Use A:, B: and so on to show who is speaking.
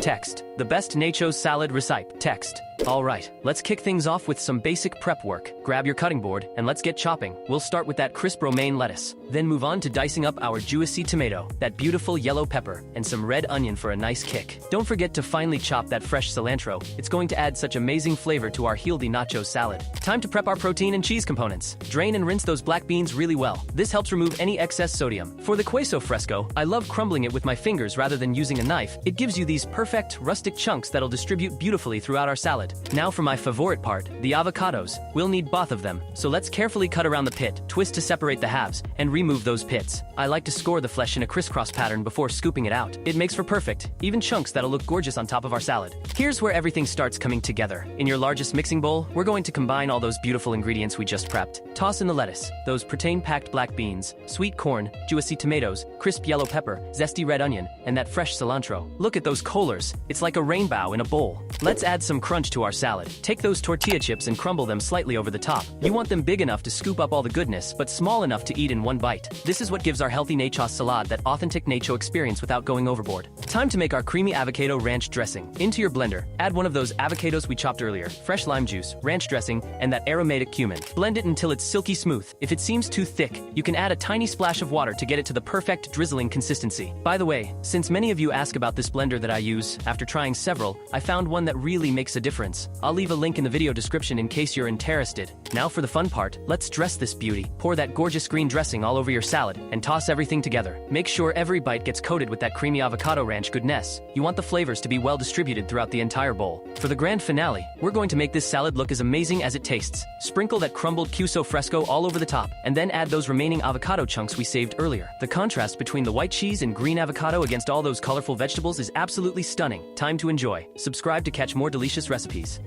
A: Text. The best nachos salad recipe. Text. Alright, let's kick things off with some basic prep work. Grab your cutting board, and let's get chopping. We'll start with that crisp romaine lettuce. Then move on to dicing up our juicy tomato, that beautiful yellow pepper, and some red onion for a nice kick. Don't forget to finely chop that fresh cilantro. It's going to add such amazing flavor to our healthy nacho salad. Time to prep our protein and cheese components. Drain and rinse those black beans really well. This helps remove any excess sodium. For the queso fresco, I love crumbling it with my fingers rather than using a knife. It gives you these perfect, rustic chunks that'll distribute beautifully throughout our salad. Now for my favorite part, the avocados. We'll need both of them, so let's carefully cut around the pit, twist to separate the halves, and remove those pits. I like to score the flesh in a crisscross pattern before scooping it out. It makes for perfect, even chunks that'll look gorgeous on top of our salad. Here's where everything starts coming together. In your largest mixing bowl, we're going to combine all those beautiful ingredients we just prepped. Toss in the lettuce, those protein-packed black beans, sweet corn, juicy tomatoes, crisp yellow pepper, zesty red onion, and that fresh cilantro. Look at those colors. It's like a rainbow in a bowl. Let's add some crunch to our salad. Take those tortilla chips and crumble them slightly over the top. You want them big enough to scoop up all the goodness, but small enough to eat in one bite. This is what gives our healthy nachos salad that authentic nacho experience without going overboard. Time to make our creamy avocado ranch dressing. Into your blender, add one of those avocados we chopped earlier, fresh lime juice, ranch dressing, and that aromatic cumin. Blend it until it's silky smooth. If it seems too thick, you can add a tiny splash of water to get it to the perfect drizzling consistency. By the way, since many of you ask about this blender that I use, after trying several, I found one that really makes a difference. I'll leave a link in the video description in case you're interested. Now for the fun part, let's dress this beauty. Pour that gorgeous green dressing all over your salad, and toss everything together. Make sure every bite gets coated with that creamy avocado ranch goodness. You want the flavors to be well distributed throughout the entire bowl. For the grand finale, we're going to make this salad look as amazing as it tastes. Sprinkle that crumbled queso fresco all over the top, and then add those remaining avocado chunks we saved earlier. The contrast between the white cheese and green avocado against all those colorful vegetables is absolutely stunning. Time to enjoy. Subscribe to catch more delicious recipes.